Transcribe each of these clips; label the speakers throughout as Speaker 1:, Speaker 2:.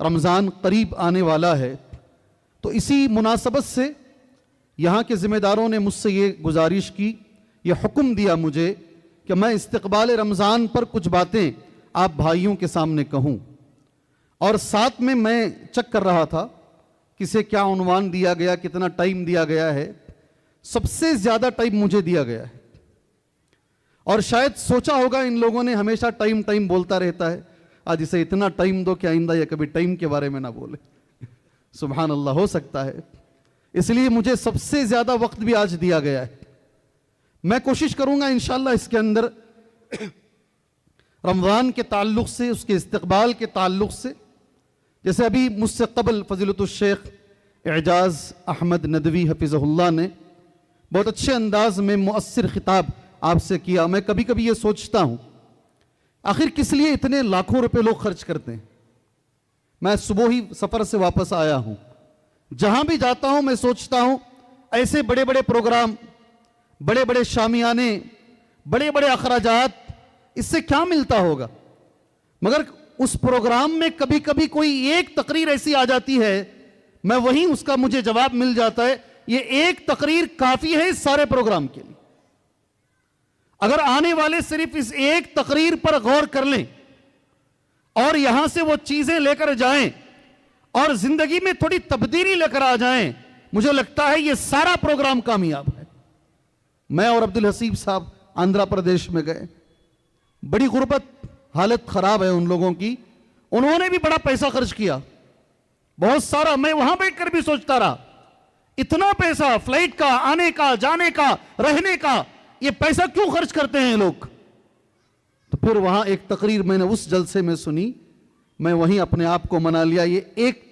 Speaker 1: رمضان قریب آنے والا ہے، تو اسی مناسبت سے یہاں کے ذمہ داروں نے مجھ سے یہ گزارش کی، یہ حکم دیا مجھے کہ میں استقبال رمضان پر کچھ باتیں آپ بھائیوں کے سامنے کہوں، اور ساتھ میں چیک کر رہا تھا کسے کیا عنوان دیا گیا، کتنا ٹائم دیا گیا ہے۔ سب سے زیادہ ٹائم مجھے دیا گیا ہے، اور شاید سوچا ہوگا ان لوگوں نے ہمیشہ ٹائم بولتا رہتا ہے، آج اسے اتنا ٹائم دو کہ آئندہ یہ کبھی ٹائم کے بارے میں نہ بولے۔ سبحان اللہ، ہو سکتا ہے، اس لیے مجھے سب سے زیادہ وقت بھی آج دیا گیا ہے۔ میں کوشش کروں گا انشاءاللہ اس کے اندر رمضان کے تعلق سے، اس کے استقبال کے تعلق سے، جیسے ابھی مجھ سے قبل فضیلت الشیخ اعجاز احمد ندوی حفظہ اللہ نے بہت اچھے انداز میں مؤثر خطاب آپ سے کیا۔ میں کبھی کبھی یہ سوچتا ہوں آخر کس لیے اتنے لاکھوں روپے لوگ خرچ کرتے ہیں۔ میں صبح ہی سفر سے واپس آیا ہوں، جہاں بھی جاتا ہوں میں سوچتا ہوں ایسے بڑے بڑے پروگرام، بڑے بڑے شامیانے، بڑے بڑے اخراجات، اس سے کیا ملتا ہوگا؟ مگر اس پروگرام میں کبھی کبھی کوئی ایک تقریر ایسی آ جاتی ہے، میں وہیں اس کا مجھے جواب مل جاتا ہے، یہ ایک تقریر کافی ہے اس سارے پروگرام کے لیے۔ اگر آنے والے صرف اس ایک تقریر پر غور کر لیں اور یہاں سے وہ چیزیں لے کر جائیں اور زندگی میں تھوڑی تبدیلی لے کر آ جائیں، مجھے لگتا ہے یہ سارا پروگرام کامیاب ہے۔ میں اور عبدالحسیب صاحب آندھرا پردیش میں گئے، بڑی غربت، حالت خراب ہے ان لوگوں کی، انہوں نے بھی بڑا پیسہ خرچ کیا، بہت سارا۔ میں وہاں بیٹھ کر بھی سوچتا رہا، اتنا پیسہ فلائٹ کا، آنے کا، جانے کا، رہنے کا، یہ پیسہ کیوں خرچ کرتے ہیں لوگ؟ تو پھر وہاں ایک تقریر میں نے اس جلسے میں سنی، میں وہیں اپنے آپ کو منا لیا، یہ ایک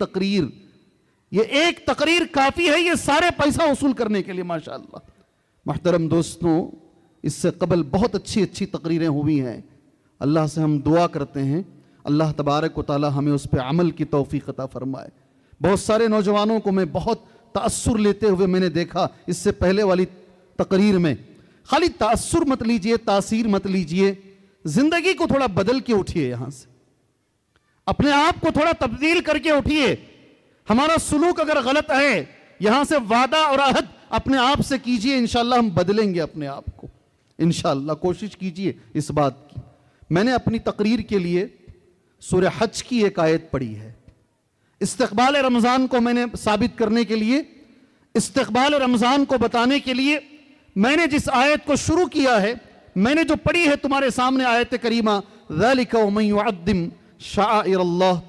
Speaker 1: تقریر کافی ہے یہ سارے پیسہ وصول کرنے کے لیے۔ ماشاءاللہ محترم دوستوں، اس سے قبل بہت اچھی تقریریں ہوئی ہیں، اللہ سے ہم دعا کرتے ہیں اللہ تبارک و تعالی ہمیں اس پہ عمل کی توفیق عطا فرمائے۔ بہت سارے نوجوانوں کو میں بہت تأثر لیتے ہوئے میں نے دیکھا اس سے پہلے والی تقریر میں۔ خالی تأثر مت لیجئے، تاثیر مت لیجئے، زندگی کو تھوڑا بدل کے اٹھیے، یہاں سے اپنے آپ کو تھوڑا تبدیل کر کے اٹھیے۔ ہمارا سلوک اگر غلط ہے، یہاں سے وعدہ اور عہد اپنے آپ سے کیجئے، انشاءاللہ ہم بدلیں گے اپنے آپ کو، انشاءاللہ کوشش کیجئے اس بات کی۔ میں نے اپنی تقریر کے لیے سورہ حج کی ایک آیت پڑھی ہے۔ استقبال رمضان کو میں نے ثابت کرنے کے لیے، استقبال رمضان کو بتانے کے لیے میں نے جس آیت کو شروع کیا ہے، میں نے جو پڑھی ہے تمہارے سامنے آیت کریمہ، ذَلِكَ وَمَن يُعَظِّمْ شَعَائِرَ اللَّهِ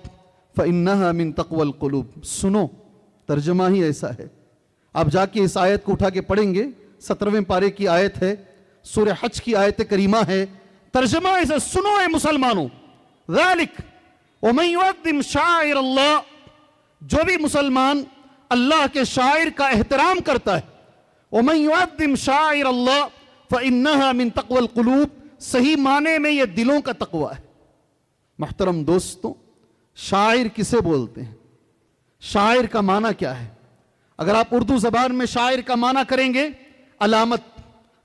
Speaker 1: فَإِنَّهَا مِن تَقْوَى الْقُلُوبِ۔ سنو، ترجمہ ہی ایسا ہے۔ آپ جا کے اس آیت کو اٹھا کے پڑھیں گے، 17ویں پارے کی آیت ہے، سورہ حج کی آیت کریمہ ہے، ترجمہ ایسا، سنو اے مسلمانوں، ذَلِكَ وَمَن يُعَظِّمْ شَعَائِرَ اللَّهِ، جو بھی مسلمان اللہ کے شاعر کا احترام کرتا ہے، وَمَن يُعَظِّمْ شَعَائِرَ اللَّهِ فَإِنَّهَا مِن تَقْوَى الْقُلُوبِ، صحیح معنی میں یہ دلوں کا تقوی ہے۔ محترم دوستوں، شاعر کسے بولتے ہیں؟ شاعر کا معنی کیا ہے؟ اگر آپ اردو زبان میں شاعر کا معنی کریں گے، علامت،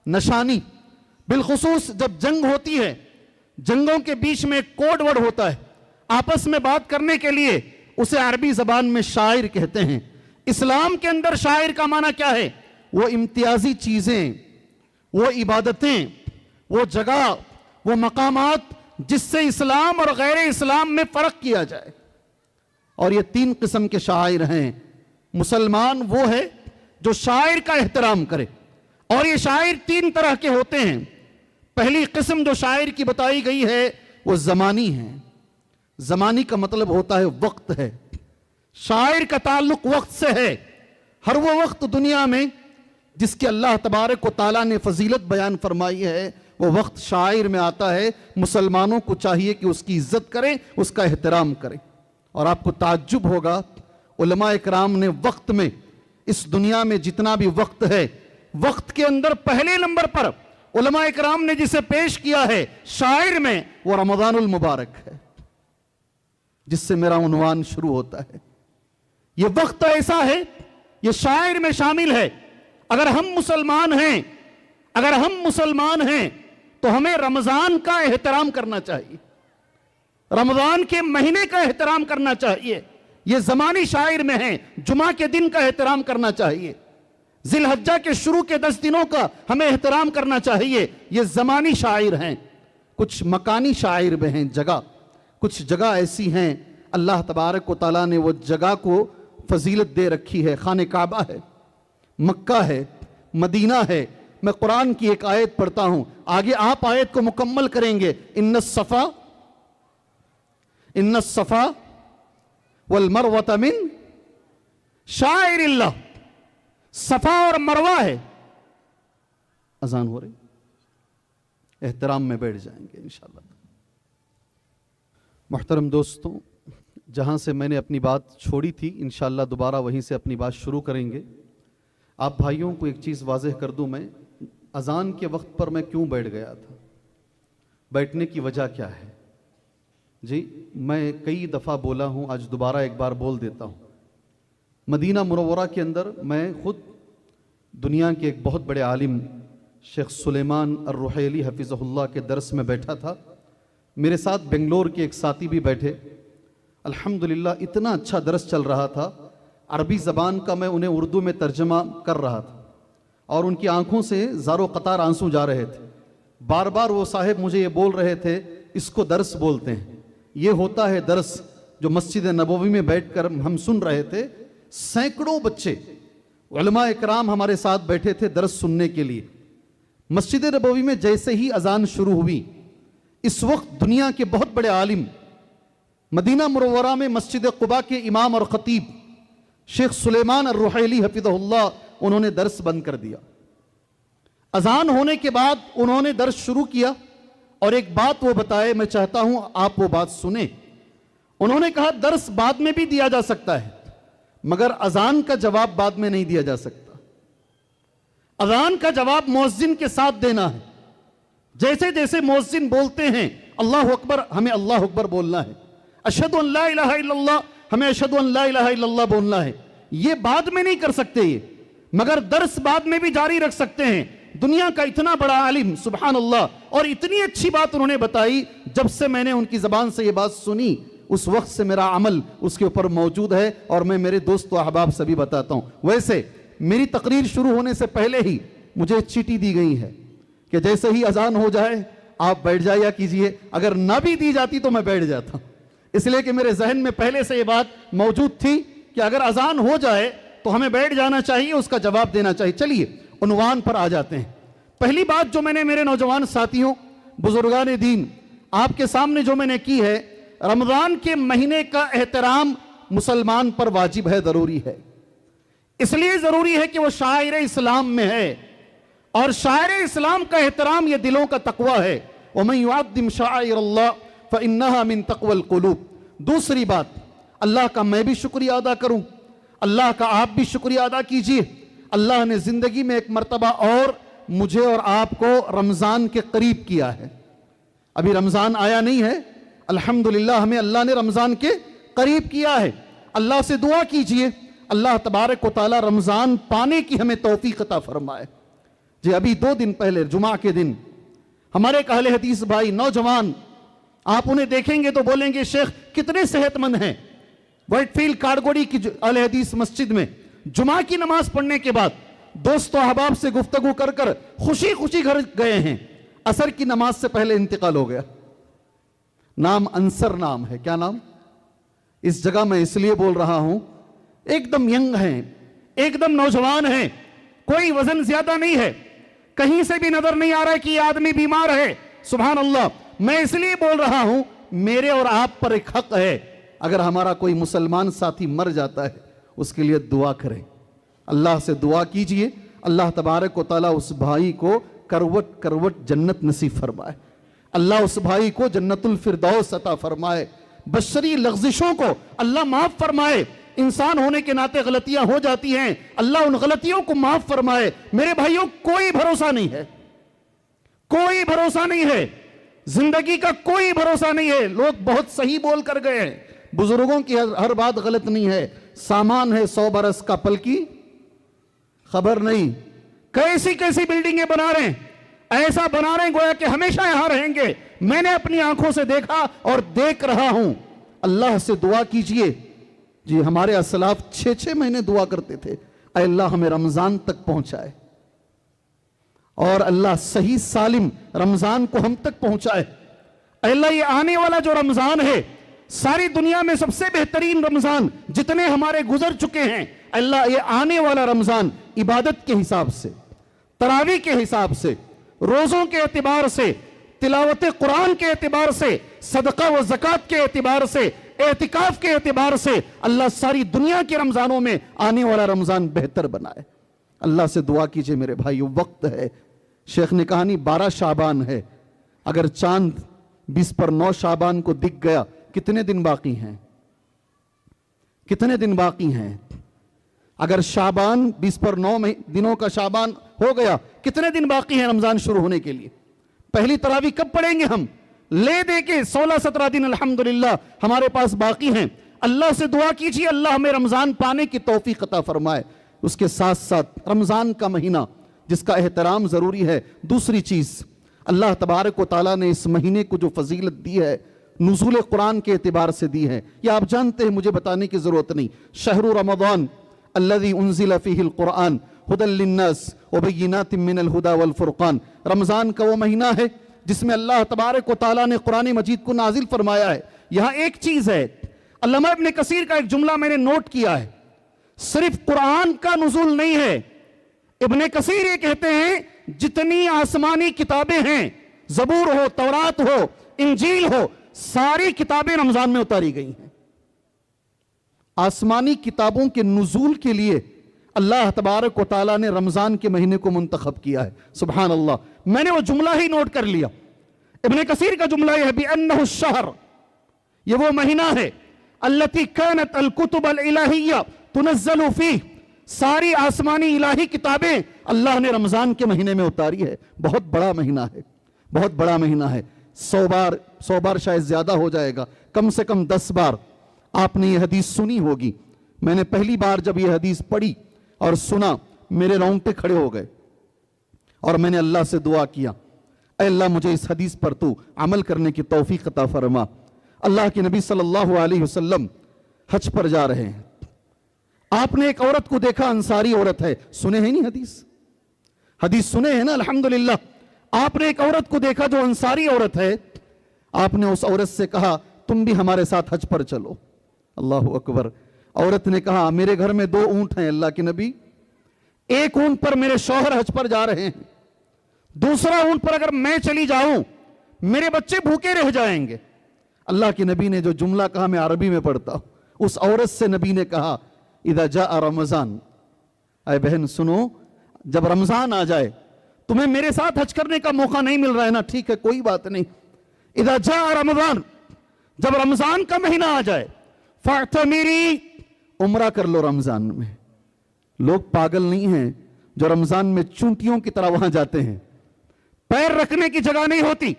Speaker 1: نشانی، بالخصوص جب جنگ ہوتی ہے، جنگوں کے بیچ میں ایک کوڈ ورڈ ہوتا ہے، آپس میں بات کرنے کے لیے اسے عربی زبان میں شاعر کہتے ہیں۔ اسلام کے اندر شاعر کا معنی کیا ہے؟ وہ امتیازی چیزیں، وہ عبادتیں، وہ جگہ، وہ مقامات جس سے اسلام اور غیر اسلام میں فرق کیا جائے۔ اور یہ 3 قسم کے شاعر ہیں۔ مسلمان وہ ہے جو شاعر کا احترام کرے، اور یہ شاعر 3 طرح کے ہوتے ہیں۔ پہلی قسم جو شاعر کی بتائی گئی ہے وہ زمانی ہے۔ زمانی کا مطلب ہوتا ہے وقت ہے، شاعر کا تعلق وقت سے ہے۔ ہر وہ وقت دنیا میں جس کے اللہ تبارک و تعالیٰ نے فضیلت بیان فرمائی ہے، وہ وقت شاعر میں آتا ہے۔ مسلمانوں کو چاہیے کہ اس کی عزت کریں، اس کا احترام کریں۔ اور آپ کو تعجب ہوگا، علماء اکرام نے وقت میں، اس دنیا میں جتنا بھی وقت ہے، وقت کے اندر پہلے نمبر پر علماء اکرام نے جسے پیش کیا ہے شاعر میں، وہ رمضان المبارک ہے، جس سے میرا عنوان شروع ہوتا ہے۔ یہ وقت ایسا ہے، یہ شاعر میں شامل ہے۔ اگر ہم مسلمان ہیں تو ہمیں رمضان کا احترام کرنا چاہیے۔ رمضان کے مہینے کا احترام کرنا چاہیے، یہ زمانی شاعر میں ہے، جمعہ کے دن کا احترام کرنا چاہیے، ذی الحجہ کے شروع کے 10 دنوں کا ہمیں احترام کرنا چاہیے، یہ زمانی شاعر ہیں۔ کچھ مکانی شاعر بھی ہیں، جگہ، کچھ جگہ ایسی ہیں اللہ تبارک و تعالیٰ نے وہ جگہ کو فضیلت دے رکھی ہے، خانہ کعبہ ہے، مکہ ہے، مدینہ ہے۔ میں قرآن کی ایک آیت پڑھتا ہوں، آگے آپ آیت کو مکمل کریں گے۔ ان الصفا والمروۃ من شعائر اللہ، صفا اور مروہ ہے۔ اذان ہو رہی، احترام میں بیٹھ جائیں گے انشاءاللہ۔ محترم دوستوں، جہاں سے میں نے اپنی بات چھوڑی تھی انشاءاللہ دوبارہ وہیں سے اپنی بات شروع کریں گے۔ آپ بھائیوں کو ایک چیز واضح کر دوں، میں اذان کے وقت پر میں کیوں بیٹھ گیا تھا، بیٹھنے کی وجہ کیا ہے؟ جی میں کئی دفعہ بولا ہوں، آج دوبارہ ایک بار بول دیتا ہوں۔ مدینہ منورہ کے اندر میں خود دنیا کے ایک بہت بڑے عالم شیخ سلیمان الرحیلی حفظہ اللہ کے درس میں بیٹھا تھا، میرے ساتھ بنگلور کے ایک ساتھی بھی بیٹھے۔ الحمدللہ اتنا اچھا درس چل رہا تھا، عربی زبان کا میں انہیں اردو میں ترجمہ کر رہا تھا اور ان کی آنکھوں سے زار و قطار آنسو جا رہے تھے۔ بار بار وہ صاحب مجھے یہ بول رہے تھے، اس کو درس بولتے ہیں، یہ ہوتا ہے درس جو مسجد نبوی میں بیٹھ کر ہم سن رہے تھے۔ سینکڑوں بچے علماء اکرام ہمارے ساتھ بیٹھے تھے درس سننے کے لیے۔ مسجد نبوی میں جیسے ہی اذان شروع ہوئی، اس وقت دنیا کے بہت بڑے عالم مدینہ منورہ میں مسجد قباء کے امام اور خطیب شیخ سلیمان الرحیلی حفظہ اللہ، انہوں نے درس بند کر دیا۔ اذان ہونے کے بعد انہوں نے درس شروع کیا اور ایک بات وہ بتائے، میں چاہتا ہوں آپ وہ بات سنیں۔ انہوں نے کہا درس بعد میں بھی دیا جا سکتا ہے مگر اذان کا جواب بعد میں نہیں دیا جا سکتا۔ اذان کا جواب مؤذن کے ساتھ دینا ہے، جیسے جیسے مؤذن بولتے ہیں اللہ اکبر، ہمیں اللہ اکبر بولنا ہے، اشہد ان لا الہ الا اللہ، ہمیں اشہد ان لا الہ الا اللہ بولنا ہے۔ یہ بعد میں نہیں کر سکتے یہ، مگر درس بعد میں بھی جاری رکھ سکتے ہیں۔ دنیا کا اتنا بڑا عالم سبحان اللہ، اور اتنی اچھی بات انہوں نے بتائی، جب سے میں نے ان کی زبان سے یہ بات سنی اس وقت سے میرا عمل اس کے اوپر موجود ہے، اور میں میرے دوست و احباب سے بھی بتاتا ہوں۔ ویسے میری تقریر شروع ہونے سے پہلے ہی مجھے چیٹی دی گئی ہے کہ جیسے ہی اذان ہو جائے آپ بیٹھ جایا کیجئے، اگر نہ بھی دی جاتی تو میں بیٹھ جاتا، اس لیے کہ میرے ذہن میں پہلے سے یہ بات موجود تھی کہ اگر اذان ہو جائے تو ہمیں بیٹھ جانا چاہیے، اس کا جواب دینا چاہیے۔ چلیے عنوان پر آ جاتے ہیں۔ پہلی بات جو میں نے میرے نوجوان ساتھیوں، بزرگان دین، آپ کے سامنے جو میں نے کی ہے، رمضان کے مہینے کا احترام مسلمان پر واجب ہے، ضروری ہے۔ اس لیے ضروری ہے کہ وہ شاعر اسلام میں ہے، اور شاعر اسلام کا احترام یہ دلوں کا تقوی ہے۔ وَمَن يُعَظِّمْ شَعَائِرَ اللَّهِ فَإِنَّهَا مِن تَقْوَى الْقُلُوبِ۔ دوسری بات، اللہ کا میں بھی شکریہ ادا کروں، اللہ کا آپ بھی شکریہ ادا کیجئے۔ اللہ نے زندگی میں ایک مرتبہ اور مجھے اور آپ کو رمضان کے قریب کیا ہے۔ ابھی رمضان آیا نہیں ہے، الحمدللہ ہمیں اللہ نے رمضان کے قریب کیا ہے۔ اللہ سے دعا کیجئے اللہ تبارک و تعالی رمضان پانے کی ہمیں توفیق عطا فرمائے۔ جی ابھی 2 دن پہلے جمعہ کے دن ہمارے ایک اہل حدیث بھائی نوجوان، آپ انہیں دیکھیں گے تو بولیں گے شیخ کتنے صحت مند ہیں، وائٹ فیلڈ کارگوڑی کی اہل حدیث مسجد میں جمعہ کی نماز پڑھنے کے بعد دوست و احباب سے گفتگو کر کر خوشی خوشی گھر گئے ہیں، عصر کی نماز سے پہلے انتقال ہو گیا۔ نام انصر نام ہے، کیا نام؟ اس جگہ میں اس لیے بول رہا ہوں، ایک دم ینگ ہیں، ایک دم نوجوان ہیں، کوئی وزن زیادہ نہیں ہے، کہیں سے بھی نظر نہیں آ رہا ہے کہ یہ آدمی بیمار ہے۔ سبحان اللہ، میں اس لیے بول رہا ہوں میرے اور آپ پر ایک حق ہے، اگر ہمارا کوئی مسلمان ساتھی مر جاتا ہے اس کے لیے دعا کریں، اللہ سے دعا کیجئے اللہ تبارک و تعالیٰ اس بھائی کو کروٹ کروٹ جنت نصیب فرمائے، اللہ اس بھائی کو جنت الفردوس عطا فرمائے، بشری لغزشوں کو اللہ معاف فرمائے۔ انسان ہونے کے ناطے غلطیاں ہو جاتی ہیں، اللہ ان غلطیوں کو معاف فرمائے۔ میرے بھائیوں کوئی بھروسہ نہیں ہے، کوئی بھروسہ نہیں ہے، زندگی کا کوئی بھروسہ نہیں ہے۔ لوگ بہت صحیح بول کر گئے ہیں، بزرگوں کی ہر بات غلط نہیں ہے۔ سامان ہے 100 برس کا، پل کی خبر نہیں، کیسی کیسی بلڈنگیں بنا رہے ہیں، ایسا بنا رہے ہیں گویا کہ ہمیشہ یہاں رہیں گے. میں نے اپنی آنکھوں سے دیکھا اور دیکھ رہا ہوں. اللہ سے دعا کیجئے. جی ہمارے اسلاف 6 مہینے دعا کرتے تھے, اے اللہ ہمیں رمضان تک پہنچائے, اور اللہ صحیح سالم رمضان کو ہم تک پہنچائے. اے اللہ یہ آنے والا جو رمضان ہے, ساری دنیا میں سب سے بہترین رمضان جتنے ہمارے گزر چکے ہیں, اللہ یہ آنے والا رمضان عبادت کے حساب سے, تراویح کے حساب سے, روزوں کے اعتبار سے, تلاوت قرآن کے اعتبار سے, صدقہ و زکوٰۃ کے اعتبار سے, اعتکاف کے اعتبار سے, اللہ ساری دنیا کے رمضانوں میں آنے والا رمضان بہتر بنائے. اللہ سے دعا کیجئے میرے بھائیو, وقت ہے. شیخ نے کہا نہیں 12 شعبان ہے, اگر چاند 20 پر 9 شعبان کو دکھ گیا, کتنے دن باقی ہیں؟ کتنے دن باقی ہیں؟ اگر شعبان 20 پر 9 دنوں کا شعبان ہو گیا, کتنے دن باقی ہیں رمضان شروع ہونے کے لیے؟ پہلی تراویح کب پڑھیں گے ہم؟ لے دے کے 16-17 دن الحمدللہ ہمارے پاس باقی ہیں. اللہ سے دعا کیجیے اللہ ہمیں رمضان پانے کی توفیق عطا فرمائے. اس کے ساتھ ساتھ رمضان کا مہینہ جس کا احترام ضروری ہے. دوسری چیز, اللہ تبارک و تعالیٰ نے اس مہینے کو جو فضیلت دی ہے, نزول قرآن کے اعتبار سے دی ہے, یہ آپ جانتے ہیں, مجھے بتانے کی ضرورت نہیں. شہر رمضان الذي انزل فيه القرآن هدى للناس وبينات من الهدى والفرقان. رمضان کا وہ مہینہ ہے جس میں اللہ تبارک و تعالیٰ نے قرآن مجید کو نازل فرمایا ہے. یہاں ایک چیز ہے, علامہ ابن کثیر کا ایک جملہ میں نے نوٹ کیا ہے, صرف قرآن کا نزول نہیں ہے. ابن کثیر یہ کہتے ہیں جتنی آسمانی کتابیں ہیں, زبور ہو, تورات ہو, انجیل ہو, ساری کتابیں رمضان میں اتاری گئی ہیں. آسمانی کتابوں کے نزول کے لیے اللہ تبارک و تعالیٰ نے رمضان کے مہینے کو منتخب کیا ہے. سبحان اللہ, میں نے وہ جملہ ہی نوٹ کر لیا. ابن کثیر کا جملہ یہ ہے بِأَنَّهُ الشَّهْرُ, یہ وہ مہینہ ہے الَّتِي كَانَتْ الْكُتُبَ الْإِلَٰهِيَّةُ تُنَزَّلُ فِيهِ, ساری آسمانی الہی کتابیں اللہ نے رمضان کے مہینے میں اتاری ہے. بہت بڑا مہینہ ہے, بہت بڑا مہینہ ہے. 100 بار شاید زیادہ ہو جائے گا, کم سے کم 10 بار آپ نے یہ حدیث سنی ہوگی. میں نے پہلی بار جب یہ حدیث پڑھی اور سنا, میرے رونگٹے کھڑے ہو گئے اور میں نے اللہ سے دعا کیا, اے اللہ مجھے اس حدیث پر تو عمل کرنے کی توفیق عطا فرما. اللہ کے نبی صلی اللہ علیہ وسلم حج پر جا رہے ہیں. آپ نے ایک عورت کو دیکھا, انصاری عورت ہے, سنے ہیں نہیں حدیث سنے ہیں نا الحمدللہ. آپ نے ایک عورت کو دیکھا جو انصاری عورت ہے, آپ نے اس عورت سے کہا تم بھی ہمارے ساتھ حج پر چلو. اللہ اکبر. عورت نے کہا میرے گھر میں 2 اونٹ ہیں اللہ کے نبی, ایک اونٹ پر میرے شوہر حج پر جا رہے ہیں, دوسرا اونٹ پر اگر میں چلی جاؤں میرے بچے بھوکے رہ جائیں گے. اللہ کے نبی نے جو جملہ کہا میں عربی میں پڑھتا ہوں. اس عورت سے نبی نے کہا اذا جاء رمضان, اے بہن سنو, جب رمضان آ جائے, تمہیں میرے ساتھ حج کرنے کا موقع نہیں مل رہا ہے نا, ٹھیک ہے کوئی بات نہیں. اذا جاء رمضان, جب رمضان کا مہینہ آ جائے, فاعتمری, عمرہ کر لو رمضان میں. لوگ پاگل نہیں ہیں جو رمضان میں چونٹیوں کی طرح وہاں جاتے ہیں, پیر رکھنے کی جگہ نہیں ہوتی,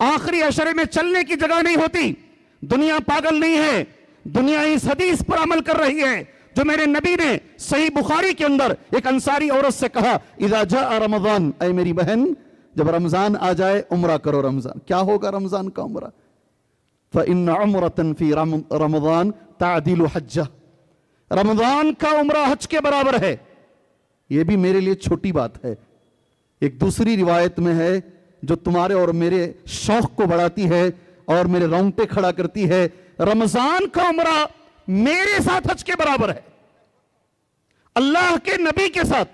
Speaker 1: آخری عشرے میں چلنے کی جگہ نہیں ہوتی. دنیا پاگل نہیں ہے, دنیا اس حدیث پر عمل کر رہی ہے جو میرے نبی نے صحیح بخاری کے اندر ایک انصاری عورت سے کہا اذا جاء رمضان, اے میری بہن جب رمضان آ جائے عمرہ کرو. رمضان کیا ہوگا رمضان کا عمرہ؟ فإن عمرة في رمضان تعدل حجة, رمضان کا عمرہ حج کے برابر ہے. یہ بھی میرے لیے چھوٹی بات ہے. ایک دوسری روایت میں ہے جو تمہارے اور میرے شوق کو بڑھاتی ہے اور میرے رونگٹے کھڑا کرتی ہے, رمضان کا عمرہ میرے ساتھ حج کے برابر ہے. اللہ کے نبی کے ساتھ,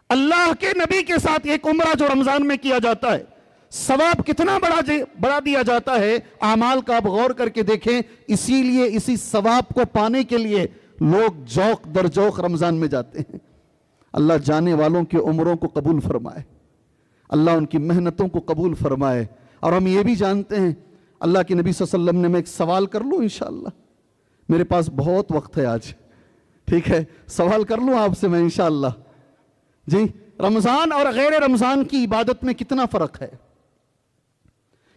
Speaker 1: اللہ کے نبی کے ساتھ ایک عمرہ جو رمضان میں کیا جاتا ہے, ثواب کتنا بڑا دیا جاتا ہے. اعمال کا آپ غور کر کے دیکھیں. اسی لیے اسی ثواب کو پانے کے لیے لوگ جوق در جوق رمضان میں جاتے ہیں. اللہ جانے والوں کے عمروں کو قبول فرمائے, اللہ ان کی محنتوں کو قبول فرمائے. اور ہم یہ بھی جانتے ہیں, اللہ کے نبی صلی اللہ علیہ وسلم نے, میں ایک سوال کر لوں انشاءاللہ, میرے پاس بہت وقت ہے آج, ٹھیک ہے, سوال کر لوں آپ سے میں انشاءاللہ. جی, رمضان اور غیر رمضان کی عبادت میں کتنا فرق ہے؟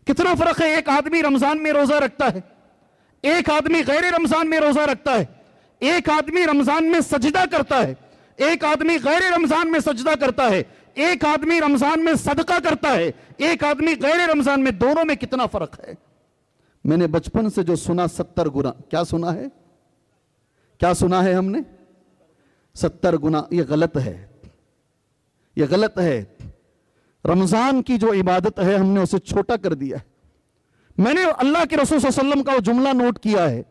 Speaker 1: کتنا فرق ہے؟ ایک آدمی رمضان میں روزہ رکھتا ہے, ایک آدمی غیر رمضان میں روزہ رکھتا ہے. ایک آدمی رمضان میں سجدہ کرتا ہے, ایک آدمی غیر رمضان میں سجدہ کرتا ہے. ایک آدمی رمضان میں صدقہ کرتا ہے، ایک آدمی غیر رمضان میں، دونوں میں کتنا فرق ہے؟ میں نے بچپن سے جو سنا 70 گنا، کیا سنا ہے؟ کیا سنا ہے ہم نے؟ 70 گنا. یہ غلط ہے، یہ غلط ہے. رمضان کی جو عبادت ہے ہم نے اسے چھوٹا کر دیا ہے. میں نے اللہ کے رسول صلی اللہ علیہ وسلم کا وہ جملہ نوٹ کیا ہے.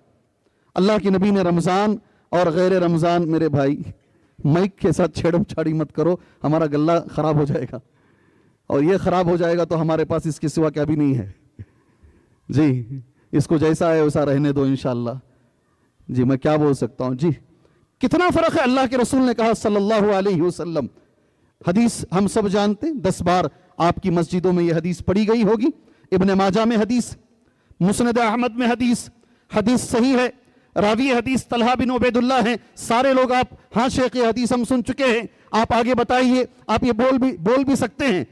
Speaker 1: اللہ کے نبی نے رمضان اور غیر رمضان، میرے بھائی مائک کے ساتھ چھیڑم چھاڑی مت کرو، ہمارا گلہ خراب ہو جائے گا، اور یہ خراب ہو جائے گا تو ہمارے پاس اس کے سوا کیا بھی نہیں ہے. جی اس کو جیسا ہے ویسا رہنے دو انشاءاللہ. جی میں کیا بول سکتا ہوں. جی کتنا فرق ہے. اللہ کے رسول نے کہا صلی اللہ علیہ وسلم، حدیث ہم سب جانتے ہیں، 10 بار آپ کی مسجدوں میں یہ حدیث پڑھی گئی ہوگی. ابن ماجہ میں حدیث، مسند احمد میں حدیث، حدیث صحیح ہے. راوی حدیث طلحہ بن عبید اللہ ہیں. سارے لوگ آپ، ہاں شیخ یہ حدیث ہم سن چکے ہیں، آپ آگے بتائیے. آپ یہ بول بھی سکتے ہیں.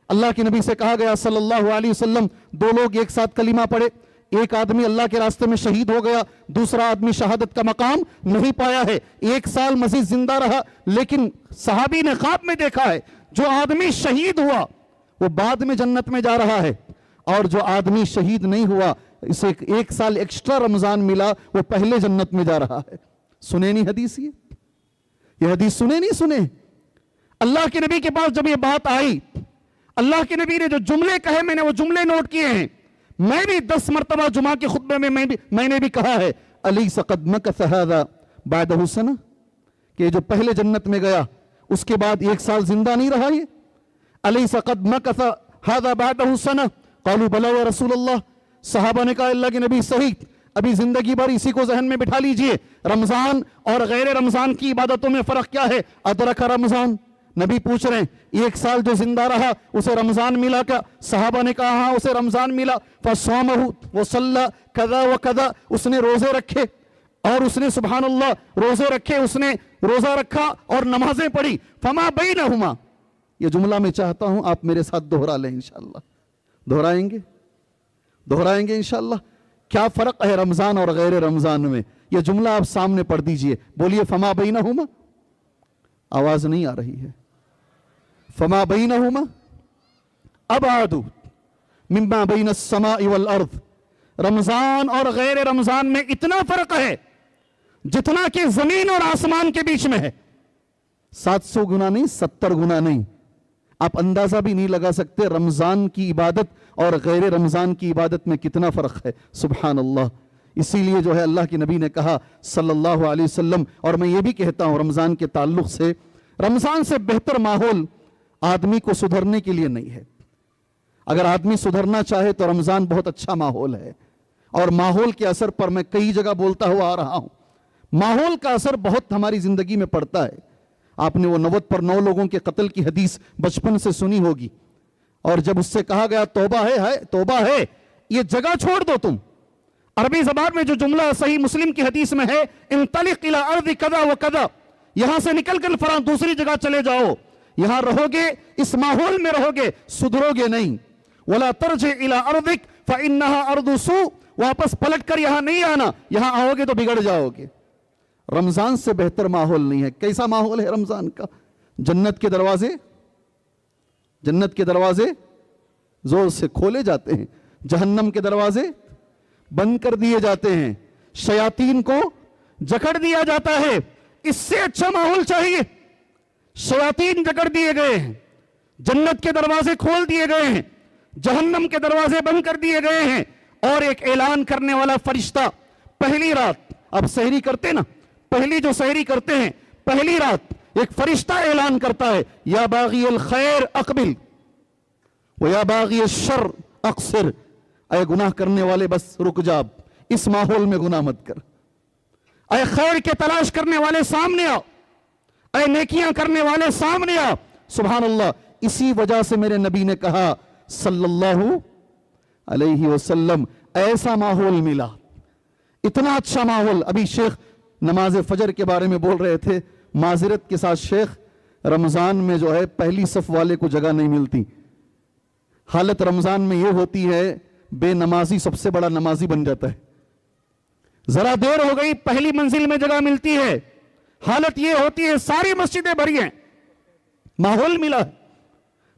Speaker 1: اللہ کے نبی سے کہا گیا صلی اللہ علیہ وسلم، 2 لوگ ایک ساتھ کلمہ پڑھے، ایک آدمی اللہ کے راستے میں شہید ہو گیا، دوسرا آدمی شہادت کا مقام نہیں پایا ہے، 1 سال مزید زندہ رہا، لیکن صحابی نے خواب میں دیکھا ہے جو آدمی شہید ہوا وہ بعد میں جنت میں جا رہا ہے، اور جو آدمی شہید نہیں ہوا اسے 1 سال ایکسٹرا رمضان ملا، وہ پہلے جنت میں جا رہا ہے. سنے نہیں حدیث؟ یہ حدیث سنے نہیں سنے؟ اللہ کے نبی کے پاس جب یہ بات آئی، اللہ کے نبی نے جو جملے کہے میں نے وہ جملے نوٹ کیے ہیں. میں بھی 10 مرتبہ جمعہ کے خطبے میں میں نے بھی کہا ہے، الیس قد مکث ھذا بعدہ سنہ، کہ جو پہلے جنت میں گیا اس کے بعد 1 سال زندہ نہیں رہا. یہ الیس قد مکث ھذا بعدہ سنہ، قالوا بلی یا رسول اللہ. صحابہ نے کہا اللہ کے نبی صحیح، ابھی زندگی بھر اسی کو ذہن میں بٹھا لیجئے. رمضان اور غیر رمضان کی عبادتوں میں فرق کیا ہے؟ ادرک رمضان، نبی پوچھ رہے ہیں 1 سال جو زندہ رہا اسے رمضان ملا کیا؟ صحابہ نے کہا ہاں اسے رمضان ملا. فصامہ وصلی کذا وکذا، اس نے روزے رکھے اور اس نے سبحان اللہ روزے رکھے، اس نے روزہ رکھا اور نمازیں پڑھی. فما بینہما، یہ جملہ میں چاہتا ہوں آپ میرے ساتھ دوہرا لیں انشاءاللہ. دہرائیں گے انشاءاللہ. کیا فرق ہے رمضان اور غیر رمضان میں؟ یہ جملہ آپ سامنے پڑھ دیجئے، بولیے فما بینہما. آواز نہیں آ رہی ہے. فما بینہما ابعد مما بین السماء والارض. رمضان اور غیر رمضان میں اتنا فرق ہے جتنا کہ زمین اور آسمان کے بیچ میں ہے. 700 گنا نہیں، 70 گنا نہیں. آپ اندازہ بھی نہیں لگا سکتے رمضان کی عبادت اور غیر رمضان کی عبادت میں کتنا فرق ہے. سبحان اللہ. اسی لیے جو ہے اللہ کے نبی نے کہا صلی اللہ علیہ وسلم، اور میں یہ بھی کہتا ہوں رمضان کے تعلق سے، رمضان سے بہتر ماحول آدمی کو سدھرنے کے لیے نہیں ہے. اگر آدمی سدھرنا چاہے تو رمضان بہت اچھا ماحول ہے. اور ماحول کے اثر پر میں کئی جگہ بولتا ہوا آ رہا ہوں، ماحول کا اثر بہت ہماری زندگی میں پڑتا ہے. آپ نے وہ 90 پر 9 لوگوں کے قتل کی حدیث بچپن سے سنی ہوگی، اور جب اس سے کہا گیا توبہ ہے، یہ جگہ چھوڑ دو تم. عربی زبان میں جو جملہ صحیح مسلم کی حدیث میں ہے، انطلق الی ارض کذا و کذا، یہاں سے نکل کر فلاں دوسری جگہ چلے جاؤ، یہاں رہو گے اس ماحول میں رہو گے، سدھرو گے نہیں. ولا ترجع الی ارضک فانها ارض سوء، واپس پلٹ کر یہاں نہیں آنا، یہاں آؤ گے تو بگڑ جاؤ گے. رمضان سے بہتر ماحول نہیں ہے. کیسا ماحول ہے رمضان کا؟ جنت کے دروازے زور سے کھولے جاتے ہیں، جہنم کے دروازے بند کر دیے جاتے ہیں، شیاطین کو جکڑ دیا جاتا ہے. اس سے اچھا ماحول چاہیے؟ شیاطین جکڑ دیے گئے ہیں، جنت کے دروازے کھول دیے گئے ہیں، جہنم کے دروازے بند کر دیے گئے ہیں، اور ایک اعلان کرنے والا فرشتہ پہلی رات، اب سحری کرتے نا، پہلی جو سحری کرتے ہیں پہلی رات ایک فرشتہ اعلان کرتا ہے، یا باغی الخیر اقبل و یا باغی الشر اقصر. اے گناہ کرنے والے بس رک جا، اس ماحول میں گناہ مت کر. اے خیر کے تلاش کرنے والے سامنے آؤ، اے نیکیاں کرنے والے سامنے آؤ. سبحان اللہ. اسی وجہ سے میرے نبی نے کہا صلی اللہ علیہ وسلم، ایسا ماحول ملا، اتنا اچھا ماحول. ابھی شیخ نماز فجر کے بارے میں بول رہے تھے، معذرت کے ساتھ شیخ، رمضان میں جو ہے پہلی صف والے کو جگہ نہیں ملتی. حالت رمضان میں یہ ہوتی ہے بے نمازی سب سے بڑا نمازی بن جاتا ہے. ذرا دیر ہو گئی پہلی منزل میں جگہ ملتی ہے. حالت یہ ہوتی ہے ساری مسجدیں بھری ہیں، ماحول ملا ہے.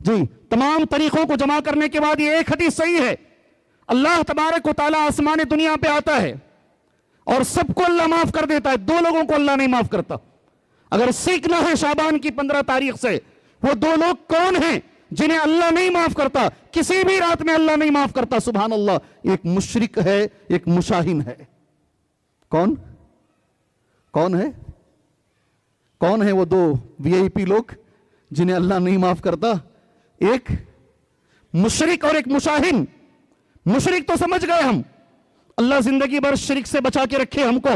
Speaker 2: جی تمام طریقوں کو جمع کرنے کے بعد یہ ایک حدیث صحیح ہے، اللہ تبارک و تعالیٰ آسمان دنیا پہ آتا ہے اور سب کو اللہ معاف کر دیتا ہے، 2 لوگوں کو اللہ نہیں معاف کرتا۔ اگر سیکھنا ہے شعبان کی 15 تاریخ سے، وہ 2 لوگ کون ہیں جنہیں اللہ نہیں معاف کرتا؟ کسی بھی رات میں اللہ نہیں معاف کرتا، سبحان اللہ۔ ایک مشرک ہے، ایک مشاہن ہے۔ کون ہے وہ 2 VIP لوگ جنہیں اللہ نہیں معاف کرتا؟ ایک مشرک اور ایک مشاہن۔ مشرک تو سمجھ گئے ہم، اللہ زندگی بھر شرک سے بچا کے رکھے ہم کو،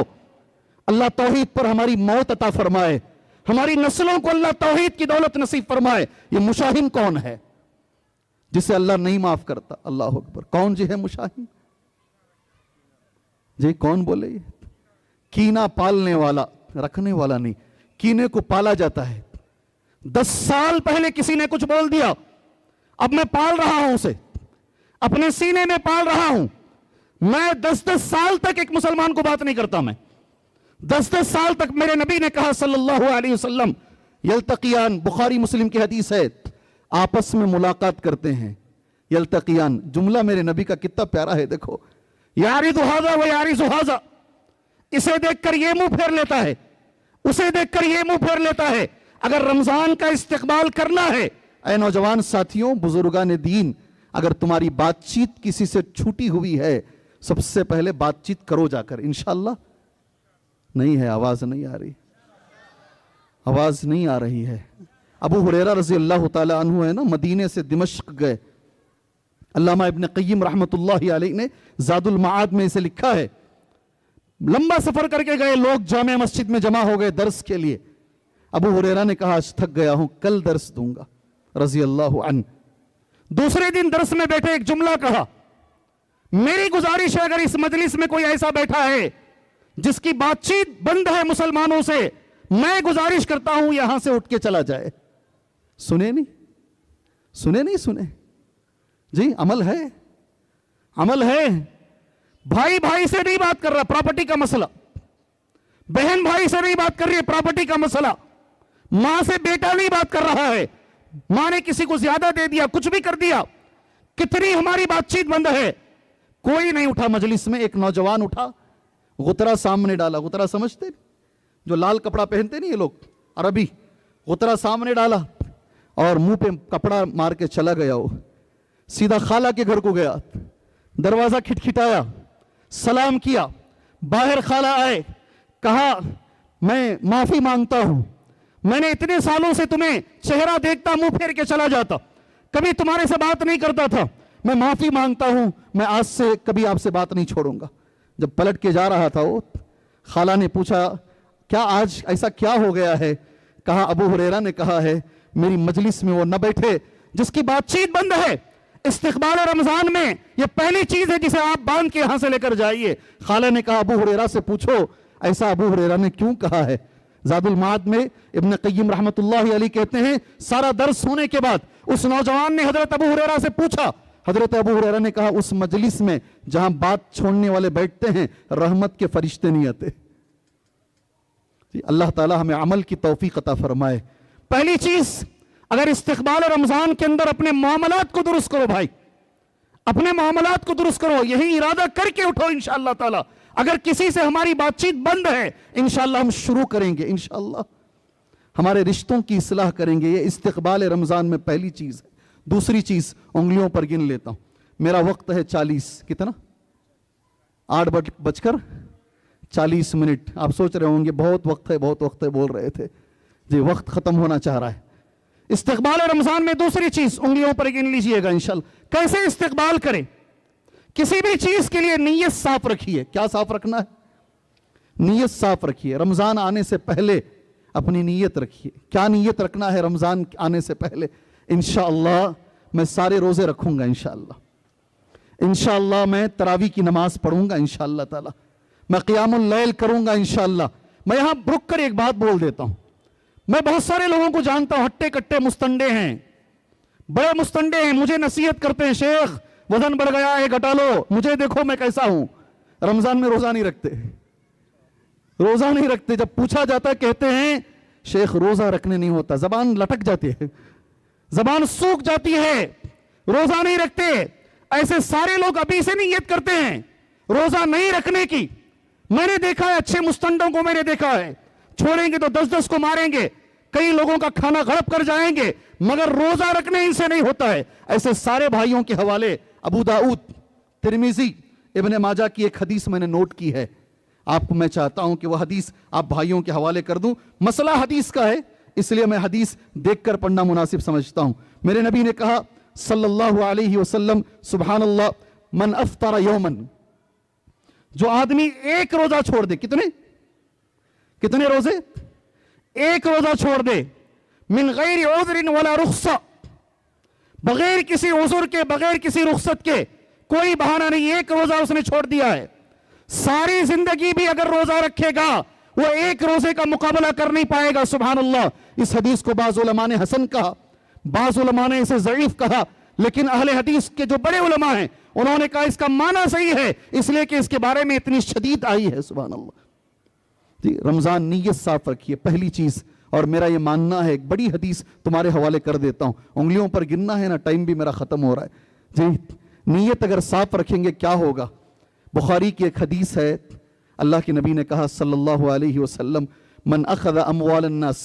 Speaker 2: اللہ توحید پر ہماری موت عطا فرمائے، ہماری نسلوں کو اللہ توحید کی دولت نصیب فرمائے۔ یہ مشاہن کون ہے جسے اللہ نہیں معاف کرتا؟ اللہ اکبر۔ کون جی ہے مشاہن؟ جی کون بولے؟ یہ کینہ پالنے والا، رکھنے والا نہیں، کینے کو پالا جاتا ہے۔ 10 سال پہلے کسی نے کچھ بول دیا، اب میں پال رہا ہوں اسے، اپنے سینے میں پال رہا ہوں۔ میں 10 سال تک ایک مسلمان کو بات نہیں کرتا، میں 10 سال تک۔ میرے نبی نے کہا صلی اللہ علیہ وسلم، یلتقیان، بخاری مسلم کی حدیث ہے، آپس میں ملاقات کرتے ہیں۔ یلتقیان جملہ میرے نبی کا کتنا پیارا ہے، دیکھو، یارض ھذا و یارض ھذا، اسے دیکھ کر یہ منہ پھیر لیتا ہے، اسے دیکھ کر یہ منہ پھیر لیتا ہے۔ اگر رمضان کا استقبال کرنا ہے، اے نوجوان ساتھیوں، بزرگان دین، اگر تمہاری بات چیت کسی سے چھوٹی ہوئی ہے، سب سے پہلے بات چیت کرو جا کر، انشاءاللہ۔ نہیں ہے، آواز نہیں آ رہی، آواز نہیں آ رہی ہے۔ ابو ہریرہ رضی اللہ تعالی عنہ ہے نا، مدینے سے دمشق گئے۔ علامہ ابن قیم رحمت اللہ علیہ نے زاد المعاد میں اسے لکھا ہے، لمبا سفر کر کے گئے، لوگ جامع مسجد میں جمع ہو گئے درس کے لیے۔ ابو ہریرہ نے کہا آج تھک گیا ہوں، کل درس دوں گا، رضی اللہ عنہ۔ دوسرے دن درس میں بیٹھے، ایک جملہ کہا، میری گزارش ہے اگر اس مجلس میں کوئی ایسا بیٹھا ہے جس کی بات چیت بند ہے مسلمانوں سے، میں گزارش کرتا ہوں یہاں سے اٹھ کے چلا جائے۔ سنے نہیں جی، عمل ہے۔ بھائی بھائی سے نہیں بات کر رہا، پراپرٹی کا مسئلہ، بہن بھائی سے نہیں بات کر رہی ہے، پراپرٹی کا مسئلہ، ماں سے بیٹا نہیں بات کر رہا ہے، ماں نے کسی کو زیادہ دے دیا، کچھ بھی کر دیا، کتنی ہماری بات چیت بند ہے۔ کوئی نہیں اٹھا مجلس میں، ایک نوجوان اٹھا، غترہ سامنے ڈالا، غترہ سمجھتے جو لال کپڑا پہنتے نہیں یہ لوگ عربی، غترہ سامنے ڈالا اور منہ پہ کپڑا مار کے چلا گیا۔ وہ سیدھا خالہ کے گھر کو گیا، دروازہ کھٹکھٹایا، سلام کیا، باہر خالہ آئے، کہا میں معافی مانگتا ہوں، میں نے اتنے سالوں سے تمہیں چہرہ دیکھتا منہ پھیر کے چلا جاتا، کبھی تمہارے سے بات نہیں کرتا تھا، میں معافی مانگتا ہوں، میں آج سے کبھی آپ سے بات نہیں چھوڑوں گا۔ جب پلٹ کے جا رہا تھا وہ، خالہ نے پوچھا کیا آج ایسا کیا ہو گیا ہے؟ کہا ابو ہریرہ نے کہا ہے میری مجلس میں وہ نہ بیٹھے جس کی بات چیت بند ہے۔ استقبال رمضان میں یہ پہلی چیز ہے جسے آپ باندھ کے یہاں سے لے کر جائیے۔ خالہ نے کہا ابو ہریرہ سے پوچھو ایسا ابو ہریرہ نے کیوں کہا ہے؟ زاد المعاد میں ابن قیم رحمت اللہ علیہ کہتے ہیں سارا درس ہونے کے بعد اس نوجوان نے حضرت ابو ہریرہ سے پوچھا، حضرت ابو ہریرہ نے کہا اس مجلس میں جہاں بات چھوڑنے والے بیٹھتے ہیں رحمت کے فرشتے نہیں آتے۔ اللہ تعالی ہمیں عمل کی توفیق عطا فرمائے۔ پہلی چیز، اگر استقبال رمضان کے اندر اپنے معاملات کو درست کرو بھائی، اپنے معاملات کو درست کرو، یہی ارادہ کر کے اٹھو انشاءاللہ تعالی۔ اگر کسی سے ہماری بات چیت بند ہے انشاءاللہ ہم شروع کریں گے، انشاءاللہ ہمارے رشتوں کی اصلاح کریں گے۔ یہ استقبال رمضان میں پہلی چیز ہے۔ دوسری چیز انگلیوں پر گن لیتا ہوں، میرا وقت ہے 40، کتنا؟ 8:40۔ آپ سوچ رہے ہوں گے بہت وقت ہے بول رہے تھے جی، وقت ختم ہونا چاہ رہا ہے۔ استقبال رمضان میں دوسری چیز انگلیوں پر گن لیجئے گا انشاءاللہ۔ کیسے استقبال کریں؟ کسی بھی چیز کے لیے نیت صاف رکھیے۔ کیا صاف رکھنا ہے؟ نیت صاف رکھیے۔ رمضان آنے سے پہلے اپنی نیت رکھیے۔ کیا نیت رکھنا ہے رمضان آنے سے پہلے؟ انشاءاللہ میں سارے روزے رکھوں گا، انشاءاللہ میں تراویح کی نماز پڑھوں گا، انشاءاللہ تعالی میں قیام اللیل کروں گا، انشاءاللہ۔ میں یہاں رک کر ایک بات بول دیتا ہوں، میں بہت سارے لوگوں کو جانتا ہوں ہٹے کٹے مستنڈے ہیں، بڑے مستنڈے ہیں، مجھے نصیحت کرتے ہیں شیخ وزن بڑھ گیا ہے گھٹا لو، مجھے دیکھو میں کیسا ہوں۔ رمضان میں روزہ نہیں رکھتے، جب پوچھا جاتا ہے کہتے ہیں شیخ روزہ رکھنے نہیں ہوتا، زبان لٹک جاتی ہے، زبان سوکھ جاتی ہے، روزہ نہیں رکھتے. ایسے سارے لوگ ابھی سے نیت کرتے ہیں روزہ نہیں رکھنے کی. میں نے دیکھا ہے اچھے مستندوں کو، میں نے دیکھا ہے چھوڑیں گے تو 10 کو ماریں گے، کئی لوگوں کا کھانا غرب کر جائیں گے، مگر روزہ رکھنے ان سے نہیں ہوتا ہے. ایسے سارے بھائیوں کے حوالے ابو داؤد، ترمذی، ابن ماجہ کی ایک حدیث میں نے نوٹ کی ہے. آپ کو میں چاہتا ہوں کہ وہ حدیث آپ بھائیوں کے حوالے کر دوں. مسئلہ حدیث کا ہے، اس لیے میں حدیث دیکھ کر پڑھنا مناسب سمجھتا ہوں. میرے نبی نے کہا صلی اللہ علیہ وسلم، سبحان اللہ، من افطر یومن، جو آدمی ایک روزہ چھوڑ دے. کتنے روزے؟ ایک روزہ چھوڑ دے. من غیر عذر ولا رخصہ، بغیر کسی عذر کے، بغیر کسی رخصت کے، کوئی بہانہ نہیں، ایک روزہ اس نے چھوڑ دیا ہے. ساری زندگی بھی اگر روزہ رکھے گا وہ ایک روزے کا مقابلہ کر نہیں پائے گا. سبحان اللہ. اس حدیث کو بعض علماء نے حسن کہا، بعض علماء نے اسے ضعیف کہا، لیکن اہل حدیث کے جو بڑے علماء ہیں انہوں نے کہا اس کا معنی صحیح ہے، اس لیے کہ اس کے بارے میں اتنی شدید آئی ہے. سبحان اللہ. جی رمضان نیت صاف رکھیے، پہلی چیز. اور میرا یہ ماننا ہے، ایک بڑی حدیث تمہارے حوالے کر دیتا ہوں، انگلیوں پر گننا ہے نا، ٹائم بھی میرا ختم ہو رہا ہے. جی نیت اگر صاف رکھیں گے کیا ہوگا؟ بخاری کی ایک حدیث ہے، اللہ کے نبی نے کہا صلی اللہ علیہ وسلم، من اخذ اموال الناس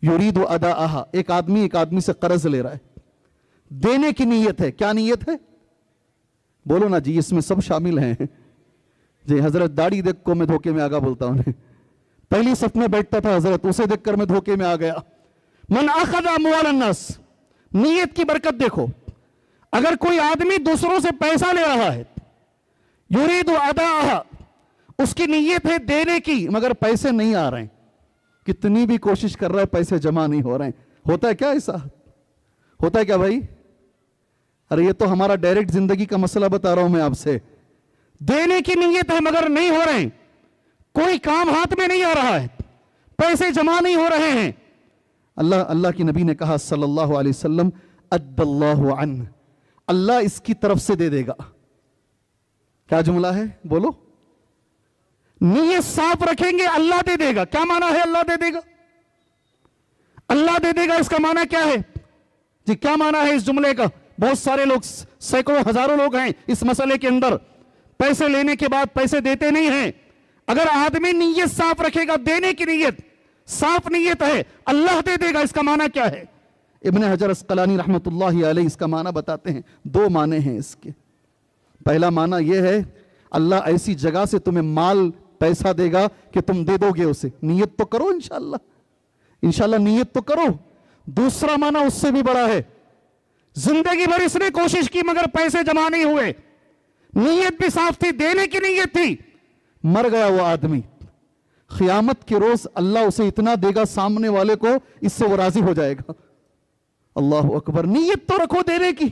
Speaker 2: یرید اداءها، ایک آدمی سے قرض لے رہا ہے، دینے کی نیت ہے. کیا نیت ہے؟ بولو نا جی، اس میں سب شامل ہیں. جی حضرت داڑھی دیکھ کو میں دھوکے میں آگا بولتا ہوں، پہلی صف میں بیٹھتا تھا حضرت، اسے دیکھ کر میں دھوکے میں آ گیا. من اخذ اموال الناس، نیت کی برکت دیکھو. اگر کوئی آدمی دوسروں سے پیسہ لے رہا ہے، یرید اداءها، اس کی نیت ہے دینے کی، مگر پیسے نہیں آ رہے ہیں، کتنی بھی کوشش کر رہا ہے پیسے جمع نہیں ہو رہے ہیں. ہوتا ہے کیا ایسا؟ ہوتا ہے کیا بھائی؟ ارے یہ تو ہمارا ڈائریکٹ زندگی کا مسئلہ بتا رہا ہوں میں آپ سے. دینے کی نیت ہے مگر نہیں ہو رہے ہیں، کوئی کام ہاتھ میں نہیں آ رہا ہے، پیسے جمع نہیں ہو رہے ہیں. اللہ کی نبی نے کہا صلی اللہ علیہ وسلم، اد اللہ عنہ، اللہ اس کی طرف سے دے دے گا. کیا جملہ ہے بولو؟ نیت صاف رکھیں گے اللہ دے دے گا. کیا معنی ہے اللہ دے دے گا؟ اللہ دے دے گا اس کا معنی کیا ہے جی؟ کیا معنی ہے اس جملے کا؟ بہت سارے لوگ، سینکڑوں ہزاروں لوگ ہیں اس مسئلے کے اندر، پیسے لینے کے بعد پیسے دیتے نہیں ہیں. اگر آدمی نیت صاف رکھے گا، دینے کی نیت صاف نیت ہے، اللہ دے دے گا، اس کا معنی کیا ہے؟ ابن حجر اسقلانی رحمۃ اللہ علیہ اس کا معنی بتاتے ہیں. 2 معنی ہیں اس کے. پہلا معنی یہ ہے، اللہ ایسی جگہ سے تمہیں مال پیسہ دے گا کہ تم دے دو گے اسے. نیت تو کرو انشاءاللہ نیت تو کرو. دوسرا معنی اس سے بھی بڑا ہے، زندگی بھر اس نے کوشش کی مگر پیسے جمع نہیں ہوئے، نیت بھی صاف تھی، دینے کی نیت تھی، مر گیا وہ آدمی. قیامت کے روز اللہ اسے اتنا دے گا سامنے والے کو، اس سے وہ راضی ہو جائے گا. اللہ اکبر. نیت تو رکھو دینے کی،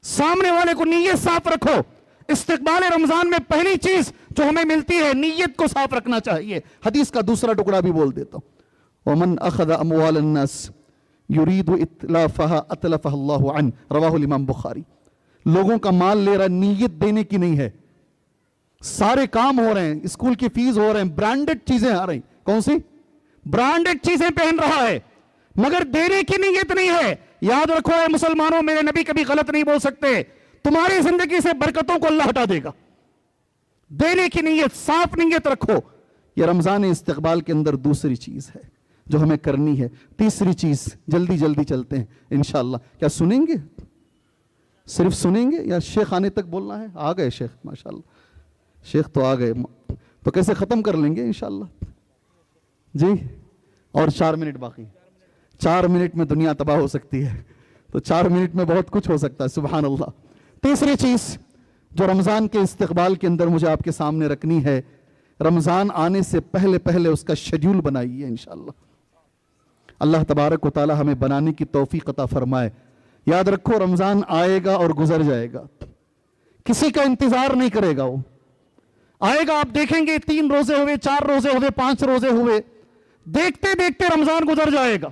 Speaker 2: سامنے والے کو نیت صاف رکھو. استقبال رمضان میں پہلی چیز جو ہمیں ملتی ہے، نیت کو صاف رکھنا چاہیے. حدیث کا دوسرا ٹکڑا بھی بول دیتا ہوں. ومن اخذ اموال الناس یرید اتلافها اتلفها اللہ عنہ، رواہ الامام بخاری. لوگوں کا مال لے رہا ہے، نیت دینے کی نہیں ہے. سارے کام ہو رہے ہیں، اسکول کی فیس ہو رہے ہیں، برانڈڈ چیزیں آ رہی. کون سی برانڈڈ چیزیں پہن رہا ہے، مگر دینے کی نیت نہیں ہے. یاد رکھو اے مسلمانوں، میرے نبی کبھی غلط نہیں بول سکتے. تمہاری زندگی سے برکتوں کو اللہ ہٹا دے گا. دینے کی نیت، صاف نیت رکھو. یہ رمضان استقبال کے اندر دوسری چیز ہے جو ہمیں کرنی ہے. تیسری چیز، جلدی چلتے ہیں انشاءاللہ. کیا سنیں گے؟ صرف سنیں گے یا شیخ آنے تک بولنا ہے؟ آ گئے شیخ، ماشاءاللہ شیخ تو آ گئے. تو کیسے ختم کر لیں گے انشاءاللہ؟ جی اور 4 منٹ باقی. 4 منٹ میں دنیا تباہ ہو سکتی ہے، تو 4 منٹ میں بہت کچھ ہو سکتا ہے. سبحان اللہ. تیسری چیز جو رمضان کے استقبال کے اندر مجھے آپ کے سامنے رکھنی ہے، رمضان آنے سے پہلے اس کا شیڈیول بنائیے انشاءاللہ. اللہ تبارک و تعالی ہمیں بنانے کی توفیق عطا فرمائے. یاد رکھو رمضان آئے گا اور گزر جائے گا، کسی کا انتظار نہیں کرے گا. وہ آئے گا، آپ دیکھیں گے 3 روزے ہوئے، 4 روزے ہوئے، 5 روزے ہوئے، دیکھتے دیکھتے رمضان گزر جائے گا.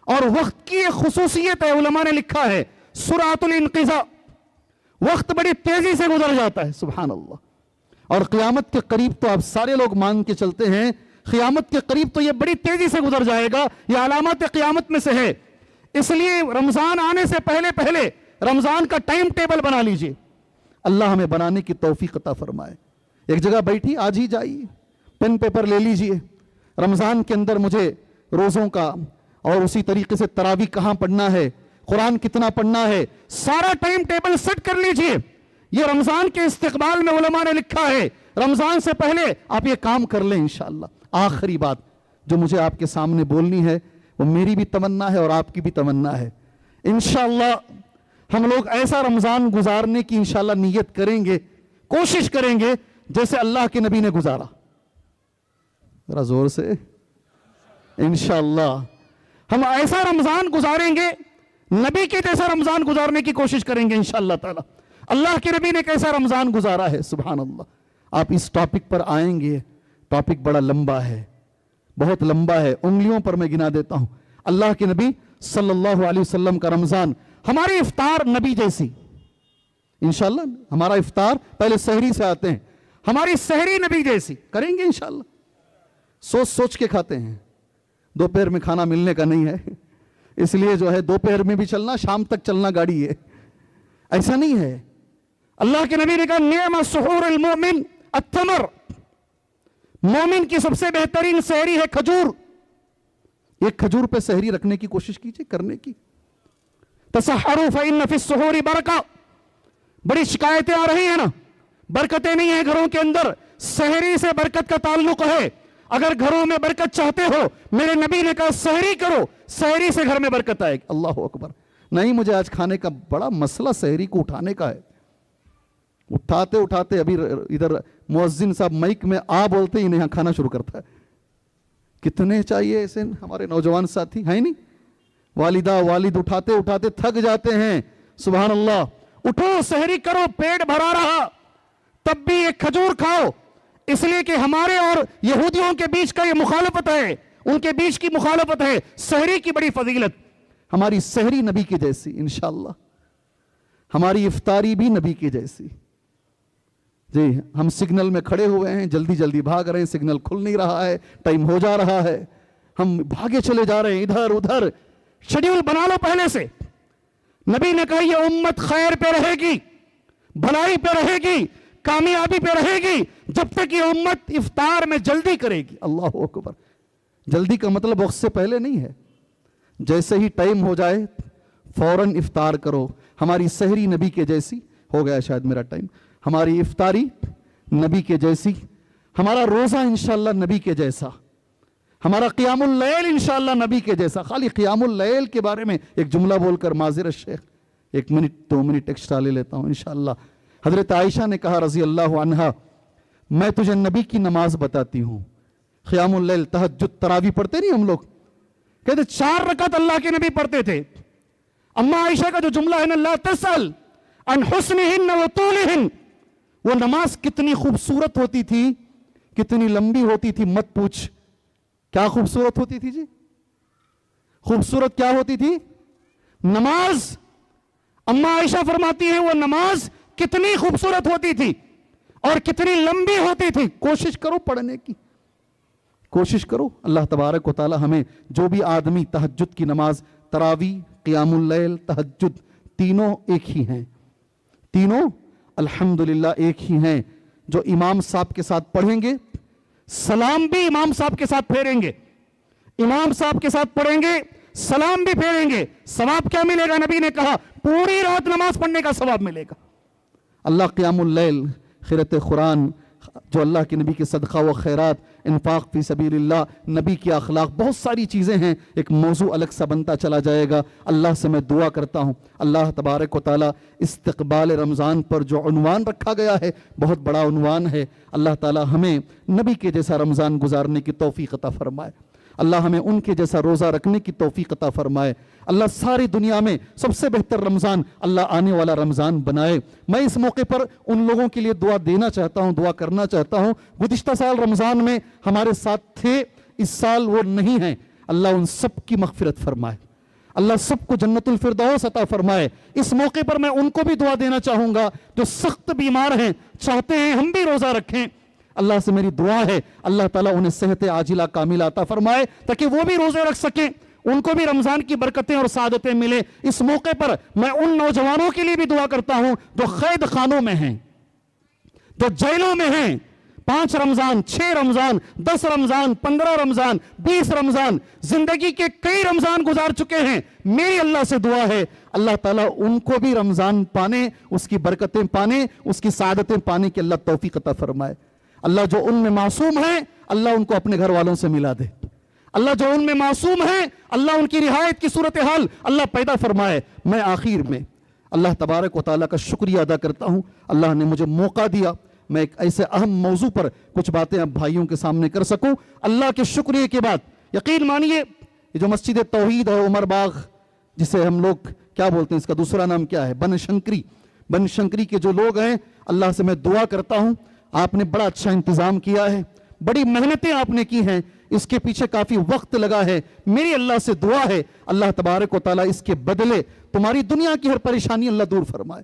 Speaker 2: اور وقت کی ایک خصوصیت ہے، علماء نے لکھا ہے، سرعت الانقضاء، وقت بڑی تیزی سے گزر جاتا ہے. سبحان اللہ. اور قیامت کے قریب تو آپ سارے لوگ مان کے چلتے ہیں، قیامت کے قریب تو یہ بڑی تیزی سے گزر جائے گا. یہ علامات قیامت میں سے ہے. اس لیے رمضان آنے سے پہلے پہلے رمضان کا ٹائم ٹیبل بنا لیجئے. اللہ ہمیں بنانے کی توفیق عطا فرمائے. ایک جگہ بیٹھی آج ہی جائیے, پین پیپر لے لیجئے, رمضان کے اندر مجھے روزوں کا اور اسی طریقے سے تراویح کہاں پڑھنا ہے, قرآن کتنا پڑھنا ہے, سارا ٹائم ٹیبل سیٹ کر لیجئے. یہ رمضان کے استقبال میں علماء نے لکھا ہے, رمضان سے پہلے آپ یہ کام کر لیں انشاءاللہ. آخری بات جو مجھے آپ کے سامنے بولنی ہے وہ میری بھی تمنا ہے اور آپ کی بھی تمنا ہے. انشاءاللہ ہم لوگ ایسا رمضان گزارنے کی انشاءاللہ نیت کریں گے, کوشش کریں گے جیسے اللہ کے نبی نے گزارا. ذرا زور سے انشاءاللہ ہم ایسا رمضان گزاریں گے, نبی کے جیسا رمضان گزارنے کی کوشش کریں گے انشاءاللہ تعالی. اللہ کے نبی نے کیسا رمضان گزارا ہے, سبحان اللہ. آپ اس ٹاپک پر آئیں گے, ٹاپک بڑا لمبا ہے, بہت لمبا ہے, انگلیوں پر میں گنا دیتا ہوں. اللہ کے نبی صلی اللہ علیہ وسلم کا رمضان, ہماری افطار نبی جیسی انشاءاللہ. ہمارا افطار پہلے سحری سے آتے ہیں, ہماری سحری نبی جیسی کریں گے انشاءاللہ. سوچ سوچ کے کھاتے ہیں, دوپہر میں کھانا ملنے کا نہیں ہے, اس لیے جو ہے دوپہر میں بھی چلنا, شام تک چلنا گاڑی ہے, ایسا نہیں ہے. اللہ کے نبی نے کہا نعم سحور المومن التمر, مومن کی سب سے بہترین سحری ہے کھجور. ایک کھجور پہ سحری رکھنے کی کوشش کیجئے, کرنے کی. تسحروا فإن فی السحور برکہ. بڑی شکایتیں آ رہی ہیں نا, برکتیں نہیں ہیں گھروں کے اندر. سحری سے برکت کا تعلق ہے. اگر گھروں میں برکت چاہتے ہو, میرے نبی نے کہا سحری کرو, سحری سے گھر میں برکت آئے گی. اللہ اکبر. نہیں مجھے آج کھانے کا بڑا مسئلہ سحری کو اٹھانے کا ہے. اٹھاتے اٹھاتے ابھی ادھر مؤذن صاحب مائک میں آ بولتے ہی نہیں کھانا شروع کرتا ہے. کتنے چاہیے ایسے ہمارے نوجوان ساتھی ہیں نہیں, والدہ والد اٹھاتے اٹھاتے تھک جاتے ہیں. سبحان اللہ. اٹھو سحری کرو, پیٹ بھرا رہا تب بھی ایک کھجور کھاؤ, اس لیے کہ ہمارے اور یہودیوں کے بیچ کا یہ مخالفت ہے, ان کے بیچ کی مخالفت ہے. سحری کی بڑی فضیلت, ہماری سحری نبی کی جیسی انشاءاللہ, ہماری افطاری بھی نبی کی جیسی. جی ہم سگنل میں کھڑے ہوئے ہیں, جلدی جلدی بھاگ رہے ہیں, سگنل کھل نہیں رہا ہے, ٹائم ہو جا رہا ہے, ہم بھاگے چلے جا رہے ہیں ادھر ادھر. شیڈیول بنا لو پہلے سے. نبی نے کہا یہ امت خیر پہ رہے گی, بھلائی پہ رہے گی, کامیابی پہ رہے گی جب تک یہ امت افطار میں جلدی کرے گی. اللہ اکبر. جلدی کا مطلب وقت سے پہلے نہیں ہے, جیسے ہی ٹائم ہو جائے فوراً افطار کرو. ہماری سحری نبی کے جیسی, ہو گیا شاید میرا ٹائم, ہماری افطاری نبی کے جیسی, ہمارا روزہ انشاءاللہ نبی کے جیسا, ہمارا قیام اللیل انشاءاللہ نبی کے جیسا. خالی قیام اللیل کے بارے میں ایک جملہ بول کر معذرت شیخ, 1 منٹ 2 منٹ ایکسٹرا لے لیتا ہوں انشاءاللہ. حضرت عائشہ نے کہا رضی اللہ عنہا, میں تجھے نبی کی نماز بتاتی ہوں. قیام اللیل, تہجد, تراویح پڑھتے نہیں ہم لوگ, کہتے 4 رکعت اللہ کے نبی پڑھتے تھے. اما عائشہ کا جو جملہ ہے نا, لا تسأل عن حسنہن و طولہن, وہ نماز کتنی خوبصورت ہوتی تھی, کتنی لمبی ہوتی تھی, مت پوچھ. کیا خوبصورت ہوتی تھی جی, خوبصورت کیا ہوتی تھی نماز. اما عائشہ فرماتی ہیں وہ نماز کتنی خوبصورت ہوتی تھی اور کتنی لمبی ہوتی تھی. کوشش کرو پڑھنے کی, کوشش کرو. اللہ تبارک و تعالی ہمیں, جو بھی آدمی تہجد کی نماز, تراویح, قیام اللیل, تہجد, تینوں ایک ہی ہیں, تینوں الحمدللہ ایک ہی ہیں. جو امام صاحب کے ساتھ پڑھیں گے, سلام بھی امام صاحب کے ساتھ پھیریں گے, امام صاحب کے ساتھ پڑھیں گے, سلام بھی پھیریں گے, ثواب کیا ملے گا؟ نبی نے کہا پوری رات نماز پڑھنے کا ثواب ملے گا. اللہ قیام اللیل, قرأت قرآن, جو اللہ کے نبی کے صدقہ و خیرات, انفاق فی سبیل اللہ, نبی کے اخلاق, بہت ساری چیزیں ہیں. ایک موضوع الگ سا بنتا چلا جائے گا. اللہ سے میں دعا کرتا ہوں اللہ تبارک و تعالی استقبال رمضان پر جو عنوان رکھا گیا ہے بہت بڑا عنوان ہے. اللہ تعالی ہمیں نبی کے جیسا رمضان گزارنے کی توفیق عطا فرمائے. اللہ ہمیں ان کے جیسا روزہ رکھنے کی توفیق عطا فرمائے. اللہ ساری دنیا میں سب سے بہتر رمضان اللہ آنے والا رمضان بنائے. میں اس موقع پر ان لوگوں کے لیے دعا دینا چاہتا ہوں, دعا کرنا چاہتا ہوں. گزشتہ سال رمضان میں ہمارے ساتھ تھے, اس سال وہ نہیں ہیں. اللہ ان سب کی مغفرت فرمائے, اللہ سب کو جنت الفردوس عطا فرمائے. اس موقع پر میں ان کو بھی دعا دینا چاہوں گا جو سخت بیمار ہیں, چاہتے ہیں ہم بھی روزہ رکھیں. اللہ سے میری دعا ہے اللہ تعالیٰ انہیں صحت عاجلہ کاملہ عطا فرمائے تاکہ وہ بھی روزے رکھ سکیں, ان کو بھی رمضان کی برکتیں اور سعادتیں ملے۔ اس موقع پر میں ان نوجوانوں کے لیے بھی دعا کرتا ہوں جو قید خانوں میں ہیں، جو جیلوں میں ہیں، 5 رمضان، 6 رمضان، 10 رمضان، 15 رمضان، 20 رمضان، زندگی کے کئی رمضان گزار چکے ہیں۔ میری اللہ سے دعا ہے اللہ تعالیٰ ان کو بھی رمضان پانے، اس کی برکتیں پانے، اس کی سعادتیں پانے کی اللہ توفیق عطا فرمائے۔ اللہ جو ان میں معصوم ہیں اللہ ان کو اپنے گھر والوں سے ملا دے۔ اللہ جو ان میں معصوم ہیں اللہ ان کی رہایت کی صورتحال اللہ پیدا فرمائے۔ میں آخر میں اللہ تبارک و تعالیٰ کا شکریہ ادا کرتا ہوں، اللہ نے مجھے موقع دیا میں ایک ایسے اہم موضوع پر کچھ باتیں اب بھائیوں کے سامنے کر سکوں۔ اللہ کے شکریہ کے بعد یقین مانیے یہ جو مسجد توحید ہے عمر باغ، جسے ہم لوگ کیا بولتے ہیں، اس کا دوسرا نام کیا ہے، بن شنکری کے جو لوگ ہیں، اللہ سے میں دعا کرتا ہوں آپ نے بڑا اچھا انتظام کیا ہے، بڑی محنتیں آپ نے کی ہیں، اس کے پیچھے کافی وقت لگا ہے۔ میری اللہ سے دعا ہے اللہ تبارک و تعالیٰ اس کے بدلے تمہاری دنیا کی ہر پریشانی اللہ دور فرمائے،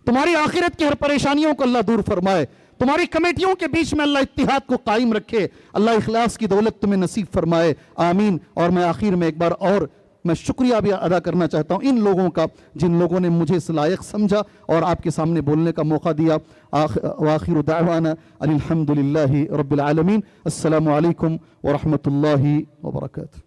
Speaker 2: تمہاری آخرت کی ہر پریشانیوں کو اللہ دور فرمائے، تمہاری کمیٹیوں کے بیچ میں اللہ اتحاد کو قائم رکھے، اللہ اخلاص کی دولت تمہیں نصیب فرمائے، آمین۔ اور میں آخر میں ایک بار اور میں شکریہ بھی ادا کرنا چاہتا ہوں ان لوگوں کا جن لوگوں نے مجھے اس لائق سمجھا اور آپ کے سامنے بولنے کا موقع دیا۔ وآخر دعوانا ان الحمد للہ رب العالمین۔ السلام علیکم ورحمۃ اللہ وبرکاتہ۔